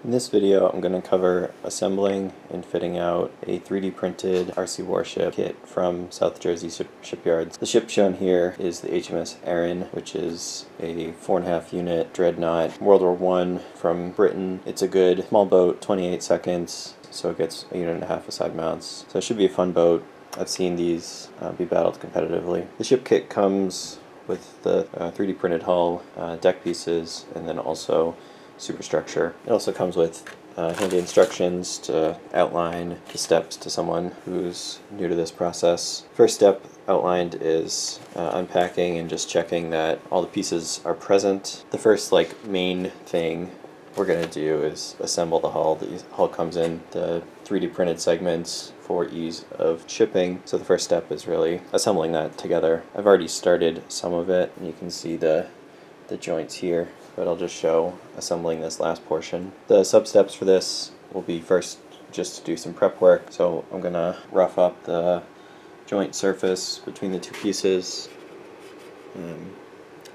In this video, I'm going to cover assembling and fitting out a 3D printed RC Warship kit from South Jersey Shipyards. The ship shown here is the HMS Erin, which is a 4.5 unit dreadnought, World War I from Britain. It's a good small boat, 28 seconds, so it gets a unit and a half of side mounts. So it should be a fun boat. I've seen these be battled competitively. The ship kit comes with the 3D printed hull, deck pieces, and then also superstructure. It also comes with handy instructions to outline the steps to someone who's new to this process. First step outlined is unpacking and just checking that all the pieces are present. The first main thing we're going to do is assemble the hull. The hull comes in the 3D printed segments for ease of shipping. So the first step is really assembling that together. I've already started some of it, and you can see the joints here, but I'll just show assembling this last portion. The sub-steps for this will be first just to do some prep work. So I'm going to rough up the joint surface between the two pieces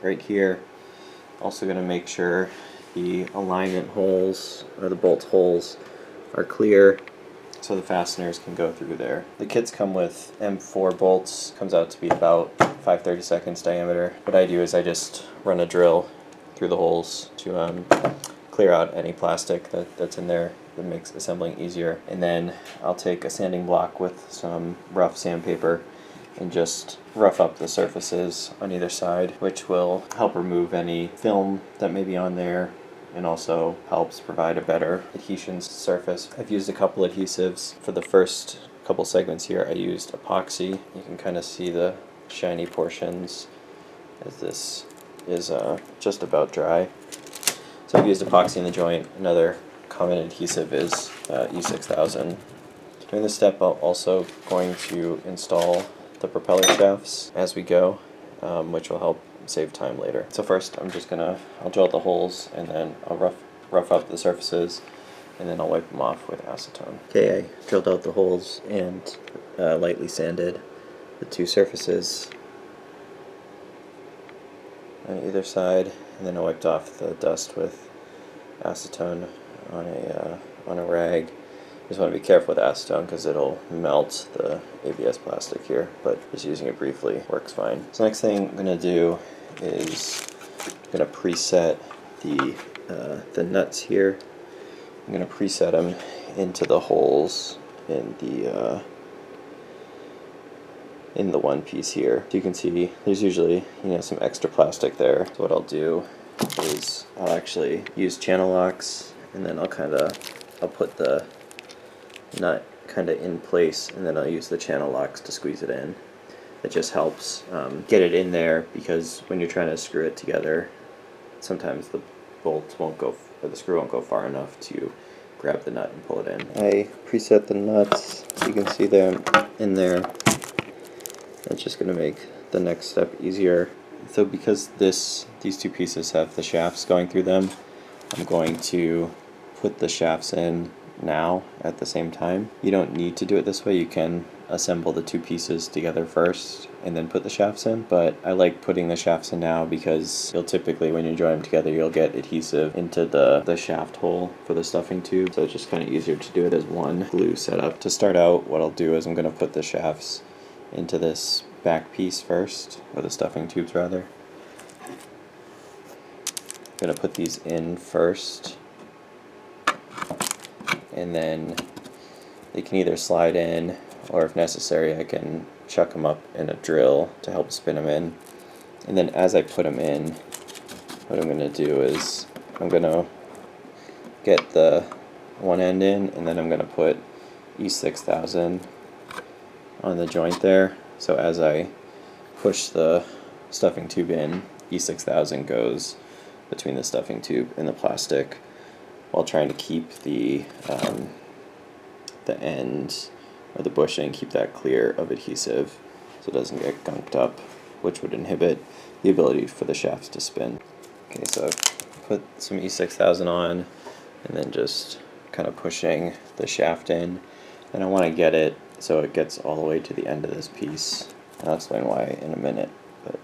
right here. Also going to make sure the alignment holes, or the bolt holes, are clear so the fasteners can go through there. The kits come with M4 bolts, comes out to be about 5/32 diameter. What I do is I just run a drill through the holes to clear out any plastic that's in there that makes assembling easier. And then I'll take a sanding block with some rough sandpaper and just rough up the surfaces on either side, which will help remove any film that may be on there and also helps provide a better adhesion surface. I've used a couple adhesives. For the first couple segments here, I used epoxy. You can kind of see the shiny portions as this is just about dry. So I've used epoxy in the joint. Another common adhesive is E6000. During this step, I'm also going to install the propeller shafts as we go, which will help save time later. So first, I'll drill out the holes, and then I'll rough up the surfaces, and then I'll wipe them off with acetone. Okay, I drilled out the holes and lightly sanded the two surfaces on either side, and then I wiped off the dust with acetone on a rag. Just want to be careful with acetone because it'll melt the ABS plastic here, but just using it briefly works fine. So next thing I'm going to do is I'm going to preset the nuts here. I'm going to preset them into the holes in the one piece here. So you can see there's usually some extra plastic there. So what I'll do is I'll actually use channel locks, and then I'll put the nut kind of in place, and then I'll use the channel locks to squeeze it in. It just helps get it in there, because when you're trying to screw it together, sometimes the bolt won't go, or the screw won't go far enough to grab the nut and pull it in. I preset the nuts, so you can see them in there. That's just going to make the next step easier. So because these two pieces have the shafts going through them, I'm going to put the shafts in now at the same time. You don't need to do it this way. You can assemble the two pieces together first and then put the shafts in, but I like putting the shafts in now because you'll typically, when you join them together, you'll get adhesive into the shaft hole for the stuffing tube, so it's just kind of easier to do it as one glue setup. To start out, what I'll do is I'm going to put the shafts into this back piece first, or the stuffing tubes rather. I'm going to put these in first, and then they can either slide in, or if necessary I can chuck them up in a drill to help spin them in. And then as I put them in, what I'm going to do is I'm going to get the one end in, and then I'm going to put E6000 on the joint there. So as I push the stuffing tube in, E6000 goes between the stuffing tube and the plastic, while trying to keep the end, or the bushing, keep that clear of adhesive so it doesn't get gunked up, which would inhibit the ability for the shafts to spin. Okay, so I've put some E6000 on, and then just kind of pushing the shaft in. And I want to get it so it gets all the way to the end of this piece. I'll explain why in a minute, but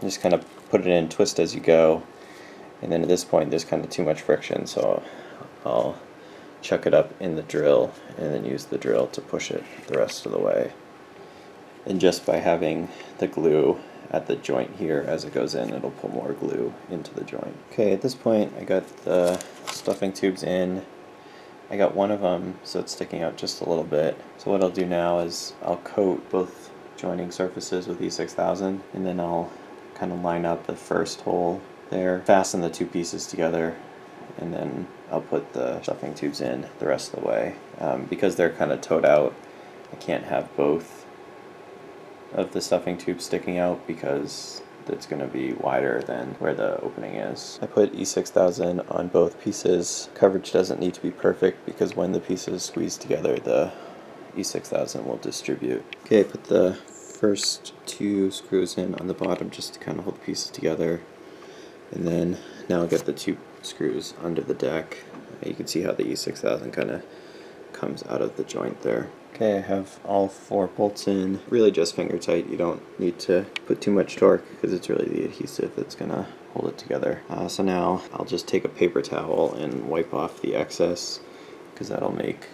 just kind of put it in, twist as you go, and then at this point there's kind of too much friction, so I'll chuck it up in the drill and then use the drill to push it the rest of the way. And just by having the glue at the joint here as it goes in, it'll put more glue into the joint. Okay, at this point I got the stuffing tubes in. I got one of them, so it's sticking out just a little bit. So what I'll do now is I'll coat both joining surfaces with E6000, and then I'll kind of line up the first hole there, fasten the two pieces together, and then I'll put the stuffing tubes in the rest of the way. Because they're kind of towed out, I can't have both of the stuffing tubes sticking out because it's going to be wider than where the opening is. I put E6000 on both pieces. Coverage doesn't need to be perfect because when the pieces squeeze together, the E6000 will distribute. Okay, I put the first two screws in on the bottom just to kind of hold the pieces together. And then now I'll get the two screws under the deck. You can see how the E6000 kind of comes out of the joint there. Okay, I have all four bolts in, really just finger tight. You don't need to put too much torque because it's really the adhesive that's gonna hold it together. So now I'll just take a paper towel and wipe off the excess because that'll make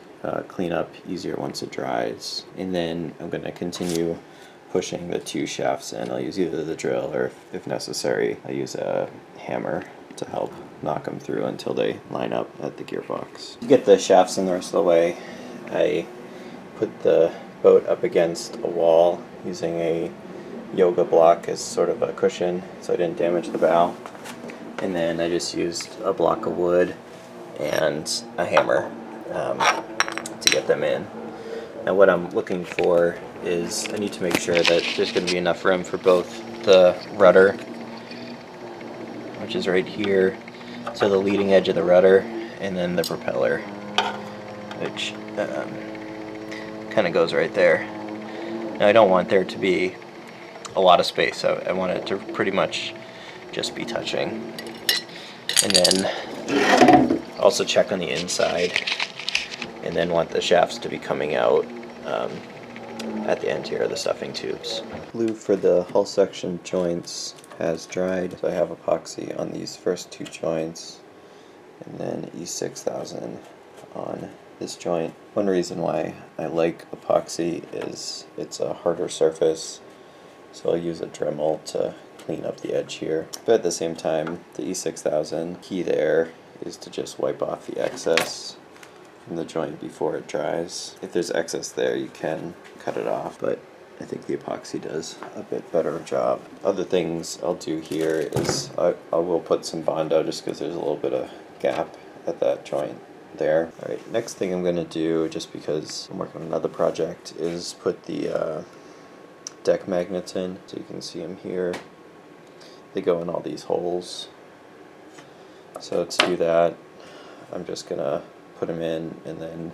cleanup easier once it dries. And then I'm gonna continue pushing the two shafts in. I'll use either the drill or if necessary, I'll use a hammer to help knock them through until they line up at the gearbox. To get the shafts in the rest of the way, I put the boat up against a wall using a yoga block as sort of a cushion so I didn't damage the bow. And then I just used a block of wood and a hammer to get them in. Now what I'm looking for is I need to make sure that there's going to be enough room for both the rudder, which is right here, so the leading edge of the rudder, and then the propeller, which kind of goes right there. Now I don't want there to be a lot of space. I want it to pretty much just be touching. And then also check on the inside, and then want the shafts to be coming out at the end here of the stuffing tubes. Glue for the hull section joints has dried, so I have epoxy on these first two joints and then E6000 on this joint. One reason why I like epoxy is it's a harder surface, so I'll use a Dremel to clean up the edge here. But at the same time, the E6000 key there is to just wipe off the excess from the joint before it dries. If there's excess there, you can cut it off, but I think the epoxy does a bit better job. Other things I'll do here is I will put some Bondo just because there's a little bit of gap at that joint there. Alright, next thing I'm going to do, just because I'm working on another project, is put the deck magnets in. So you can see them here. They go in all these holes. So to do that, I'm just going to put them in and then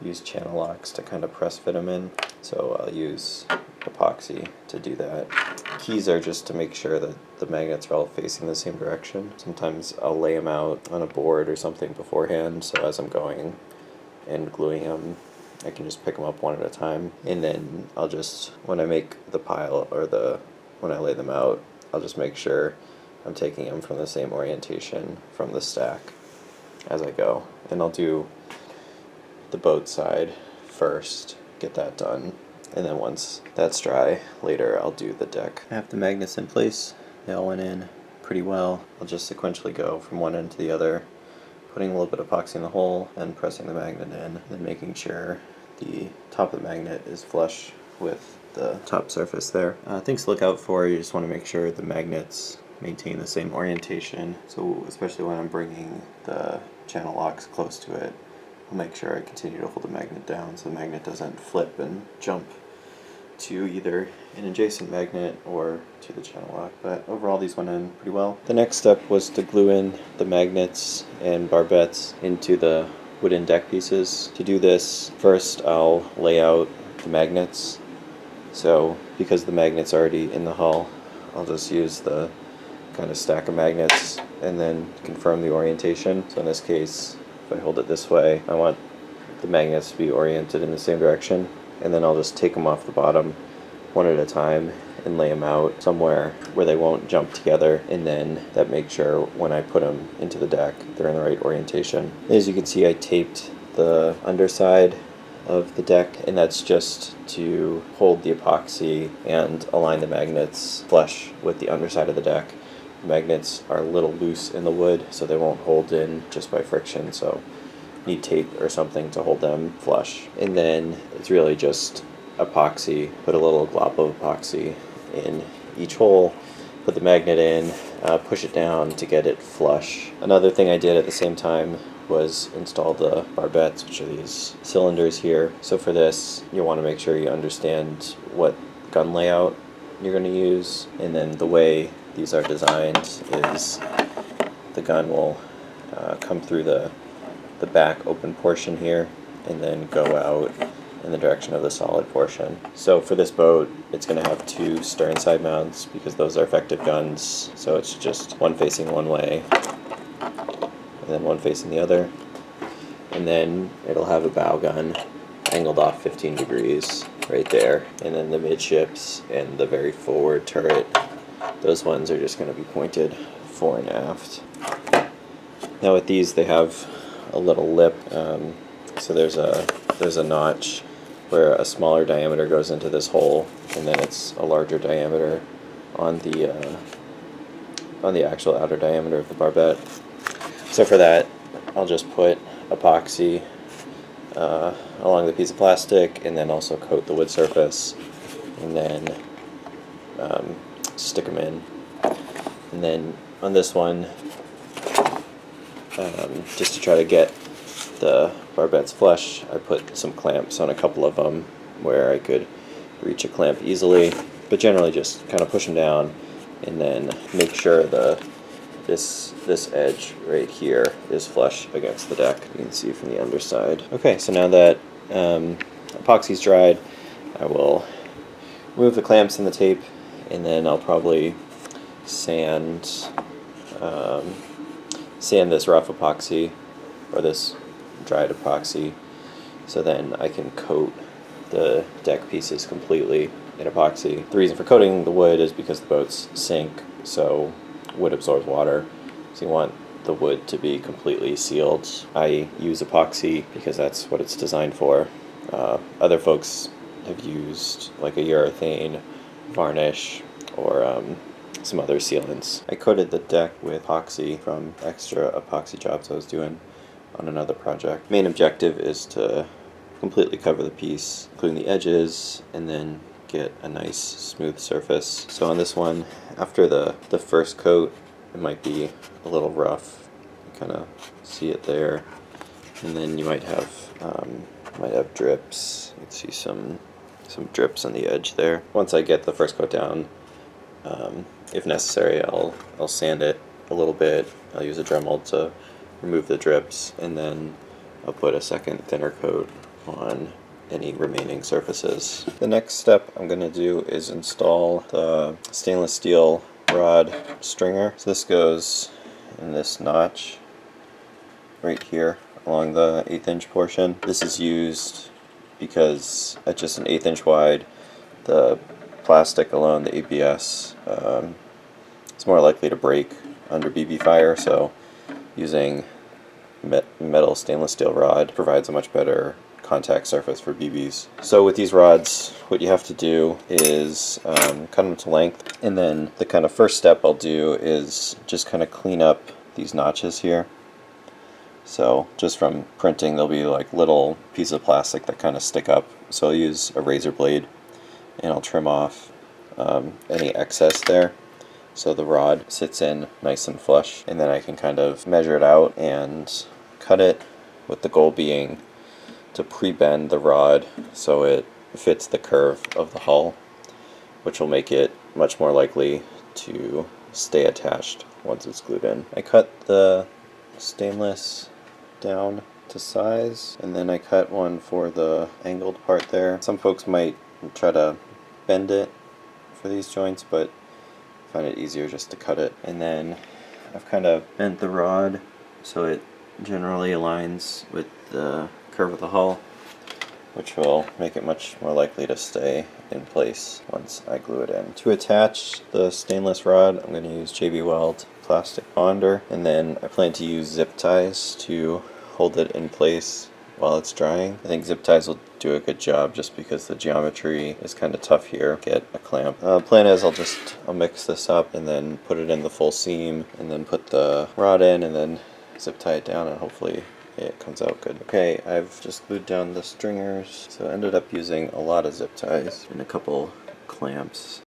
use channel locks to kind of press fit them in. So I'll use epoxy to do that. Keys are just to make sure that the magnets are all facing the same direction. Sometimes I'll lay them out on a board or something beforehand, so as I'm going and gluing them, I can just pick them up one at a time. And then I'll just, when I make the pile or when I lay them out, I'll just make sure I'm taking them from the same orientation from the stack as I go. And I'll do the boat side first, get that done, and then once that's dry, later I'll do the deck. I have the magnets in place. They all went in pretty well. I'll just sequentially go from one end to the other, putting a little bit of epoxy in the hole and pressing the magnet in, then making sure the top of the magnet is flush with the top surface there. Things to look out for, you just want to make sure the magnets maintain the same orientation. So especially when I'm bringing the channel locks close to it, I'll make sure I continue to hold the magnet down so the magnet doesn't flip and jump to either an adjacent magnet or to the channel lock. But overall these went in pretty well. The next step was to glue in the magnets and barbettes into the wooden deck pieces. To do this, first I'll lay out the magnets. So because the magnet's already in the hull, I'll just use the kind of stack of magnets and then confirm the orientation. So in this case, if I hold it this way, I want the magnets to be oriented in the same direction, and then I'll just take them off the bottom one at a time and lay them out somewhere where they won't jump together, and then that makes sure when I put them into the deck they're in the right orientation. As you can see, I taped the underside of the deck, and that's just to hold the epoxy and align the magnets flush with the underside of the deck. The magnets are a little loose in the wood, so they won't hold in just by friction, so need tape or something to hold them flush. And then it's really just epoxy. Put a little glop of epoxy in each hole, put the magnet in, push it down to get it flush. Another thing I did at the same time was install the barbettes, which are these cylinders here. So for this, you want to make sure you understand what gun layout you're going to use, and then the way these are designed is the gun will come through the back open portion here and then go out in the direction of the solid portion. So for this boat, it's going to have two stern side mounts because those are effective guns. So it's just one facing one way and then one facing the other. And then it'll have a bow gun angled off 15 degrees right there. And then the midships and the very forward turret, those ones are just going to be pointed fore and aft. Now with these, they have a little lip, so there's a notch where a smaller diameter goes into this hole, and then it's a larger diameter on the actual outer diameter of the barbette. So for that, I'll just put epoxy along the piece of plastic, and then also coat the wood surface, and then stick them in. And then on this one, just to try to get the barbettes flush, I put some clamps on a couple of them where I could reach a clamp easily, but generally just kind of push them down and then make sure this edge right here is flush against the deck. You can see from the underside. Okay, so now that epoxy's dried, I will remove the clamps and the tape, and then I'll probably sand this rough epoxy or this dried epoxy, so then I can coat the deck pieces completely in epoxy. The reason for coating the wood is because the boats sink, so wood absorbs water, so you want the wood to be completely sealed. I use epoxy because that's what it's designed for. Other folks have used like a urethane varnish or some other sealants. I coated the deck with epoxy from extra epoxy jobs I was doing on another project. Main objective is to completely cover the piece, including the edges, and then get a nice smooth surface. So on this one, after the first coat, it might be a little rough. You kind of see it there, and then you might have drips. You can see some drips on the edge there. Once I get the first coat down, if necessary, I'll sand it a little bit. I'll use a Dremel to remove the drips, and then I'll put a second thinner coat on any remaining surfaces. The next step I'm going to do is install the stainless steel rod stringer. So this goes in this notch right here along the 1/8 inch portion. This is used because at just an 1/8 inch wide, the plastic alone, the ABS, is more likely to break under BB fire, so using metal stainless steel rod provides a much better contact surface for BBs. So with these rods, what you have to do is cut them to length, and then the kind of first step I'll do is just kind of clean up these notches here. So just from printing, there'll be like little pieces of plastic that kind of stick up, so I'll use a razor blade and I'll trim off any excess there, so the rod sits in nice and flush, and then I can kind of measure it out and cut it, with the goal being to pre-bend the rod so it fits the curve of the hull, which will make it much more likely to stay attached once it's glued in. I cut the stainless down to size, and then I cut one for the angled part there. Some folks might try to bend it for these joints, but I find it easier just to cut it. And then I've kind of bent the rod so it generally aligns with the curve of the hull, which will make it much more likely to stay in place once I glue it in. To attach the stainless rod, I'm going to use JB Weld plastic bonder, and then I plan to use zip ties to hold it in place while it's drying. I think zip ties will do a good job just because the geometry is kind of tough here. Get a clamp. Plan is I'll mix this up and then put it in the full seam and then put the rod in and then zip tie it down, and hopefully it comes out good. Okay, I've just glued down the stringers, so I ended up using a lot of zip ties and a couple clamps.